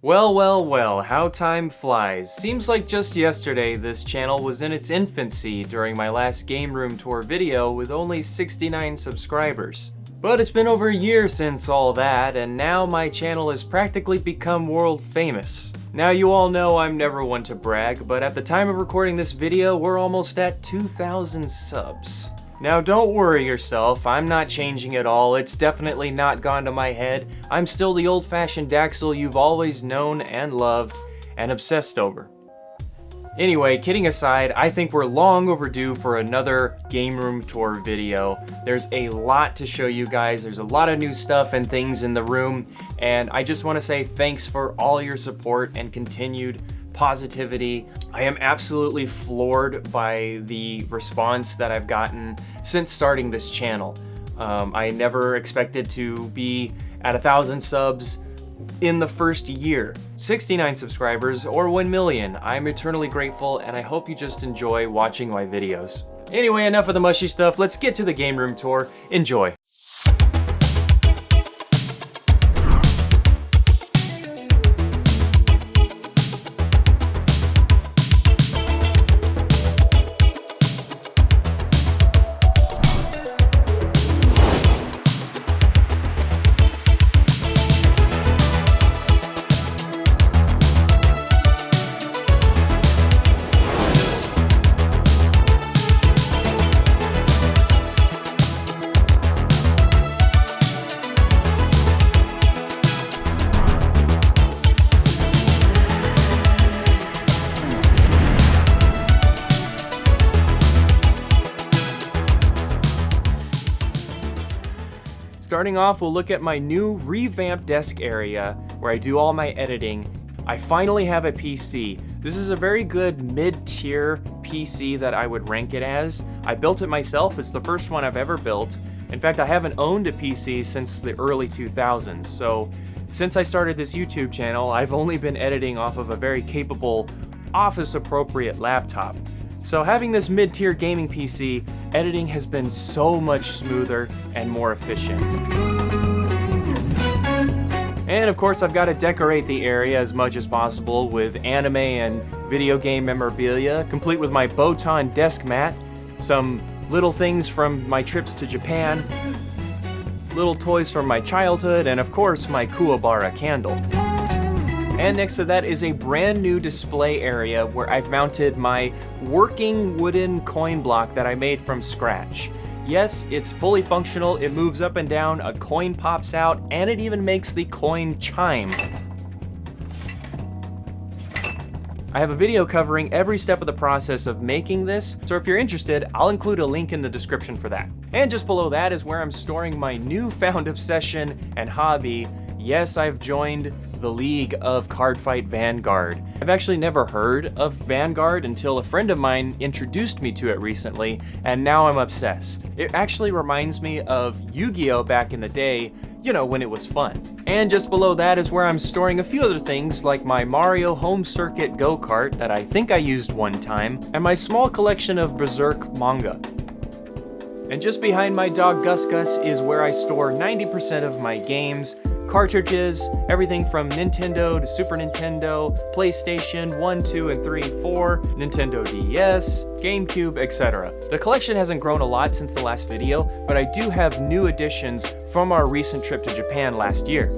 Well, how time flies. Seems like just yesterday this channel was in its infancy during my last Gameroom tour video with only 69 subscribers. But it's been over a year since all that, and now my channel has practically become world famous. Now you all know I'm never one to brag, but at the time of recording this video, we're almost at 2,000 subs. Now don't worry yourself, I'm not changing at all, it's definitely not gone to my head. I'm still the old-fashioned Daxle you've always known and loved and obsessed over. Anyway, kidding aside, I think we're long overdue for another Gameroom tour video. There's a lot to show you guys, there's a lot of new stuff and things in the room, and I just want to say thanks for all your support and continued positivity. I am absolutely floored by the response that I've gotten since starting this channel. I never expected to be at 1,000 subs in the first year. 69 subscribers or 1 million. I'm eternally grateful and I hope you just enjoy watching my videos. Anyway, enough of the mushy stuff. Let's get to the Gameroom tour. Enjoy. Starting off, we'll look at my new revamped desk area where I do all my editing. I finally have a PC. This is a very good mid-tier PC that I would rank it as. I built it myself, it's the first one I've ever built. In fact, I haven't owned a PC since the early 2000s, so since I started this YouTube channel, I've only been editing off of a very capable, office-appropriate laptop. So having this mid-tier gaming PC, editing has been so much smoother and more efficient. And of course I've got to decorate the area as much as possible with anime and video game memorabilia, complete with my Botan desk mat, some little things from my trips to Japan, little toys from my childhood, and of course my Kuwabara candle. And next to that is a brand new display area where I've mounted my working wooden coin block that I made from scratch. Yes, it's fully functional, it moves up and down, a coin pops out, and it even makes the coin chime. I have a video covering every step of the process of making this, so if you're interested, I'll include a link in the description for that. And just below that is where I'm storing my newfound obsession and hobby. Yes, I've joined the League of Cardfight Vanguard. I've actually never heard of Vanguard until a friend of mine introduced me to it recently, and now I'm obsessed. It actually reminds me of Yu-Gi-Oh! Back in the day, you know, when it was fun. And just below that is where I'm storing a few other things like my Mario Home Circuit go-kart that I think I used one time, and my small collection of Berserk manga. And just behind my dog Gus Gus is where I store 90% of my games, cartridges, everything from Nintendo to Super Nintendo, PlayStation 1, 2, and 3, 4, Nintendo DS, GameCube, etc. The collection hasn't grown a lot since the last video, but I do have new additions from our recent trip to Japan last year.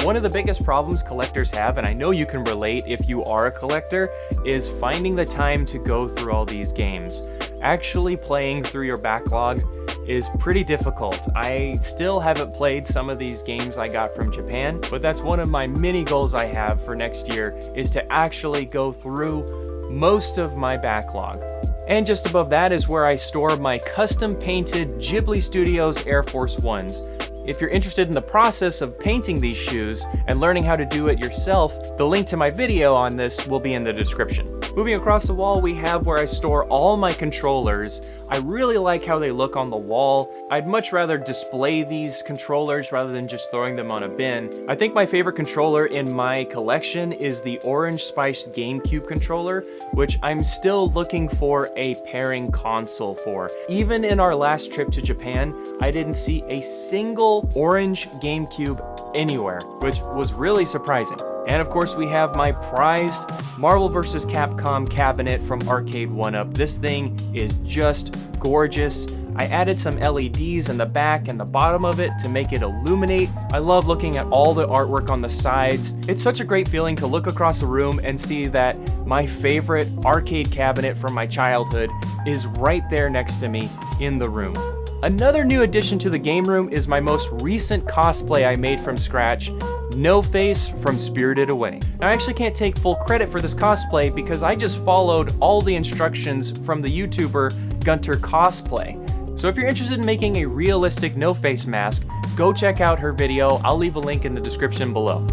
One of the biggest problems collectors have, and I know you can relate if you are a collector, is finding the time to go through all these games. Actually playing through your backlog is pretty difficult. I still haven't played some of these games I got from Japan, but that's one of my mini goals I have for next year, is to actually go through most of my backlog. And just above that is where I store my custom painted Ghibli Studios Air Force Ones. If you're interested in the process of painting these shoes and learning how to do it yourself, the link to my video on this will be in the description. Moving across the wall, we have where I store all my controllers. I really like how they look on the wall. I'd much rather display these controllers rather than just throwing them on a bin. I think my favorite controller in my collection is the Orange Spiced GameCube controller, which I'm still looking for a pairing console for. Even in our last trip to Japan, I didn't see a single single orange GameCube anywhere, which was really surprising. And of course we have my prized Marvel vs. Capcom cabinet from Arcade 1UP. This thing is just gorgeous. I added some LEDs in the back and the bottom of it to make it illuminate. I love looking at all the artwork on the sides. It's such a great feeling to look across the room and see that my favorite arcade cabinet from my childhood is right there next to me in the room. Another new addition to the game room is my most recent cosplay I made from scratch, No Face from Spirited Away. Now I actually can't take full credit for this cosplay because I just followed all the instructions from the YouTuber GunterCosplay. So if you're interested in making a realistic No Face mask, go check out her video. I'll leave a link in the description below.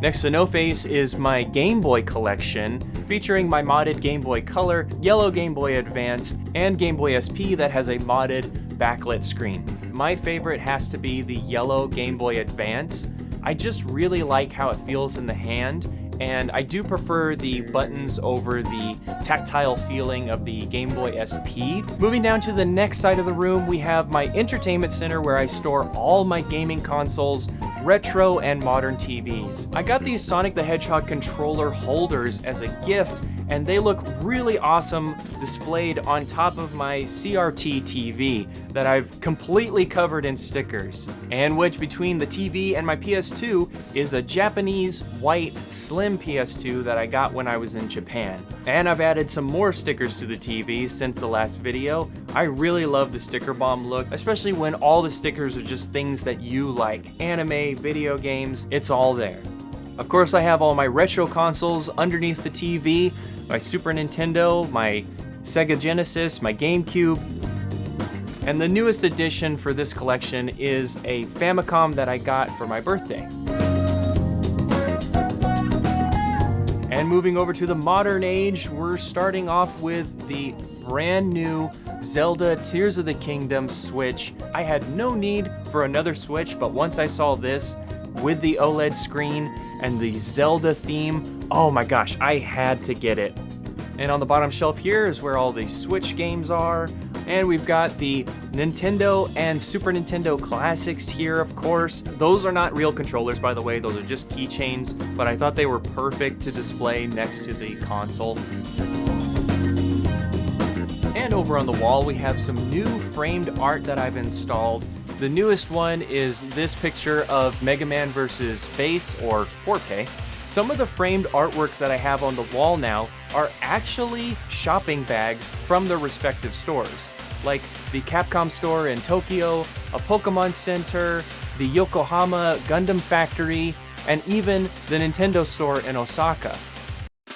Next to No Face is my Game Boy collection, featuring my modded Game Boy Color, yellow Game Boy Advance, and Game Boy SP that has a modded backlit screen. My favorite has to be the yellow Game Boy Advance. I just really like how it feels in the hand, and I do prefer the buttons over the tactile feeling of the Game Boy SP. Moving down to the next side of the room, we have my entertainment center where I store all my gaming consoles, retro and modern TVs. I got these Sonic the Hedgehog controller holders as a gift, and they look really awesome displayed on top of my CRT TV that I've completely covered in stickers, and which between the TV and my PS2 is a Japanese white slim PS2 that I got when I was in Japan. And I've added some more stickers to the TV since the last video. I really love the sticker bomb look, especially when all the stickers are just things that you like. Anime, video games, it's all there. Of course, I have all my retro consoles underneath the TV, my Super Nintendo, my Sega Genesis, my GameCube, and the newest addition for this collection is a Famicom that I got for my birthday. And moving over to the modern age, we're starting off with the brand new Zelda Tears of the Kingdom Switch. I had no need for another Switch, but once I saw this with the OLED screen and the Zelda theme, oh my gosh, I had to get it. And on the bottom shelf here is where all the Switch games are. And we've got the Nintendo and Super Nintendo classics here, of course. Those are not real controllers, by the way. Those are just keychains, but I thought they were perfect to display next to the console. And over on the wall, we have some new framed art that I've installed. The newest one is this picture of Mega Man vs. Bass, or Forte. Some of the framed artworks that I have on the wall now are actually shopping bags from their respective stores, like the Capcom store in Tokyo, a Pokemon Center, the Yokohama Gundam Factory, and even the Nintendo store in Osaka.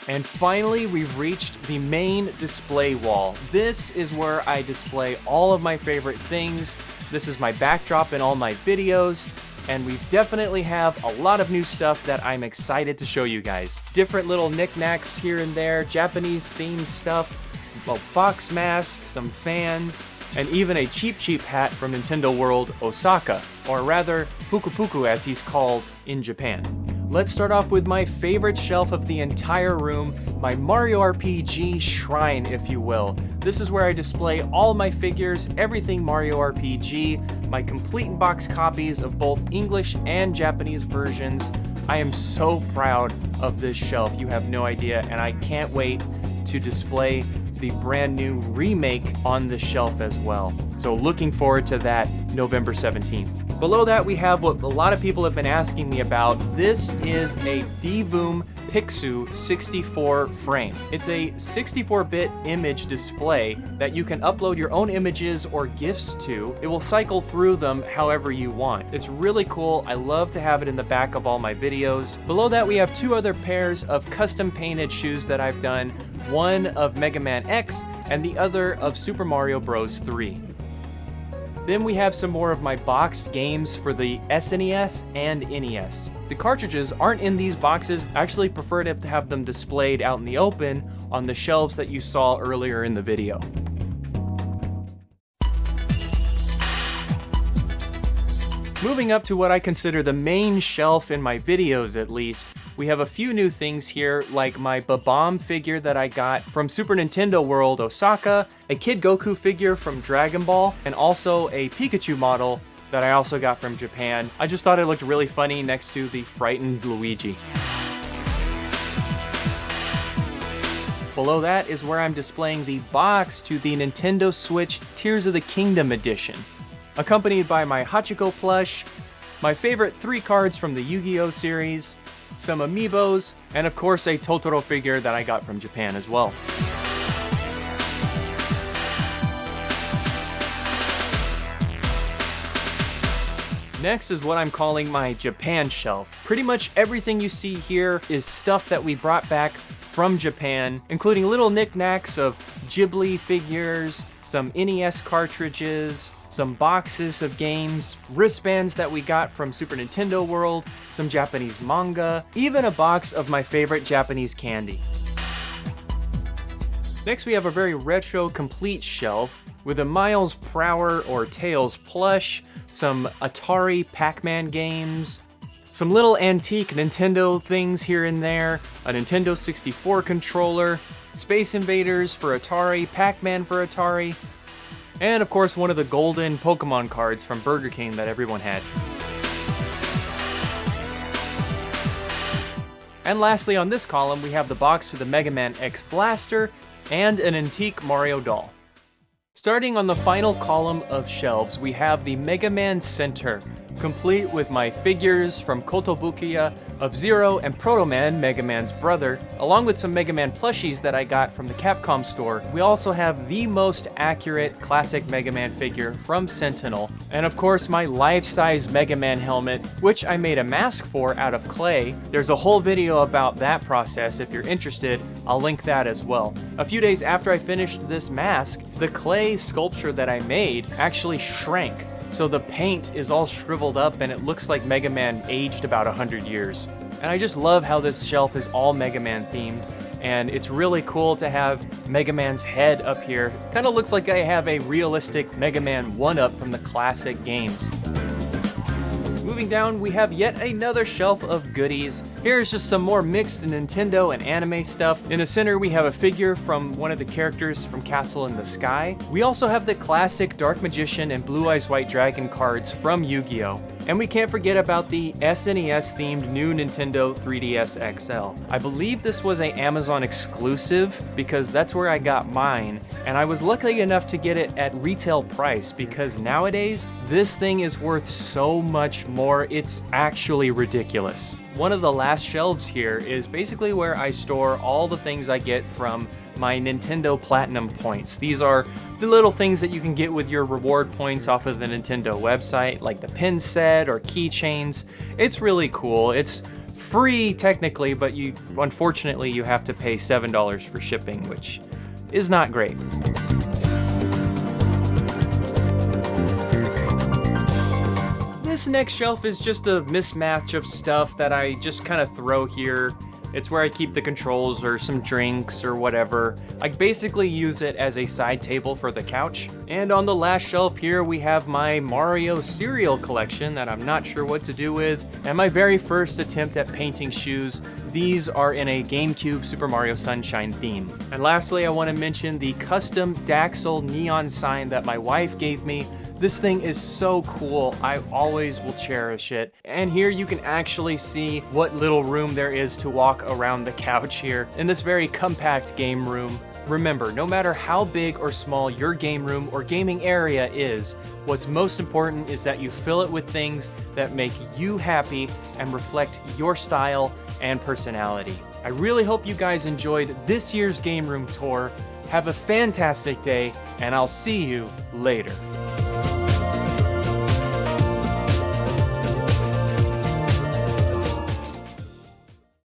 And finally, we've reached the main display wall. This is where I display all of my favorite things. This is my backdrop in all my videos, and we definitely have a lot of new stuff that I'm excited to show you guys. Different little knickknacks here and there, Japanese themed stuff, well, fox masks, some fans, and even a Cheep hat from Nintendo World Osaka, or rather, Puku Puku as he's called in Japan. Let's start off with my favorite shelf of the entire room, my Mario RPG shrine, if you will. This is where I display all my figures, everything Mario RPG, my complete in-box copies of both English and Japanese versions. I am so proud of this shelf, you have no idea, and I can't wait to display the brand new remake on the shelf as well. So looking forward to that November 17th. Below that, we have what a lot of people have been asking me about. This is a DVOOM Pixu 64 frame. It's a 64-bit image display that you can upload your own images or GIFs to. It will cycle through them however you want. It's really cool. I love to have it in the back of all my videos. Below that, we have two other pairs of custom painted shoes that I've done, one of Mega Man X and the other of Super Mario Bros. 3. Then we have some more of my boxed games for the SNES and NES. The cartridges aren't in these boxes. I actually prefer to have them displayed out in the open on the shelves that you saw earlier in the video. Moving up to what I consider the main shelf in my videos at least, We have a few new things here, like my Babam figure that I got from Super Nintendo World Osaka, a Kid Goku figure from Dragon Ball, and also a Pikachu model that I also got from Japan. I just thought it looked really funny next to the frightened Luigi. Below that is where I'm displaying the box to the Nintendo Switch Tears of the Kingdom edition, accompanied by my Hachiko plush, my favorite 3 cards from the Yu-Gi-Oh series, some amiibos, and of course a Totoro figure that I got from Japan as well. Next is what I'm calling my Japan shelf. Pretty much everything you see here is stuff that we brought back from Japan, including little knickknacks of Ghibli figures, some NES cartridges, some boxes of games, wristbands that we got from Super Nintendo World, some Japanese manga, even a box of my favorite Japanese candy. Next we have a very retro complete shelf with a Miles Prower or Tails plush, some Atari Pac-Man games, some little antique Nintendo things here and there, a Nintendo 64 controller, Space Invaders for Atari, Pac-Man for Atari, and of course one of the golden Pokemon cards from Burger King that everyone had. And lastly on this column we have the box to the Mega Man X Blaster and an antique Mario doll. Starting on the final column of shelves, we have the Mega Man Center, complete with my figures from Kotobukiya of Zero and Proto Man, Mega Man's brother, along with some Mega Man plushies that I got from the Capcom store. We also have the most accurate classic Mega Man figure from Sentinel, and of course my life-size Mega Man helmet, which I made a mask for out of clay. There's a whole video about that process. If you're interested, I'll link that as well. A few days after I finished this mask, the clay sculpture that I made actually shrank. So the paint is all shriveled up and it looks like Mega Man aged about 100 years. And I just love how this shelf is all Mega Man themed, and it's really cool to have Mega Man's head up here. Kind of looks like I have a realistic Mega Man 1-up from the classic games. Moving down, we have yet another shelf of goodies. Here's just some more mixed Nintendo and anime stuff. In the center, we have a figure from one of the characters from Castle in the Sky. We also have the classic Dark Magician and Blue Eyes White Dragon cards from Yu-Gi-Oh! And we can't forget about the SNES-themed new Nintendo 3DS XL. I believe this was an Amazon exclusive because that's where I got mine, and I was lucky enough to get it at retail price because nowadays, this thing is worth so much more, it's actually ridiculous. One of the last shelves here is basically where I store all the things I get from my Nintendo Platinum points. These are the little things that you can get with your reward points off of the Nintendo website, like the pin set or keychains. It's really cool. It's free technically, but unfortunately you have to pay $7 for shipping, which is not great. This next shelf is just a mismatch of stuff that I just kind of throw here. It's where I keep the controls or some drinks or whatever. I basically use it as a side table for the couch. And on the last shelf here, we have my Mario cereal collection that I'm not sure what to do with, and my very first attempt at painting shoes. These are in a GameCube Super Mario Sunshine theme. And lastly, I want to mention the custom Daxle neon sign that my wife gave me. This thing is so cool, I always will cherish it. And here you can actually see what little room there is to walk around the couch here in this very compact game room. Remember, no matter how big or small your game room or gaming area is, what's most important is that you fill it with things that make you happy and reflect your style and personality. I really hope you guys enjoyed this year's game room tour. Have a fantastic day, and I'll see you later.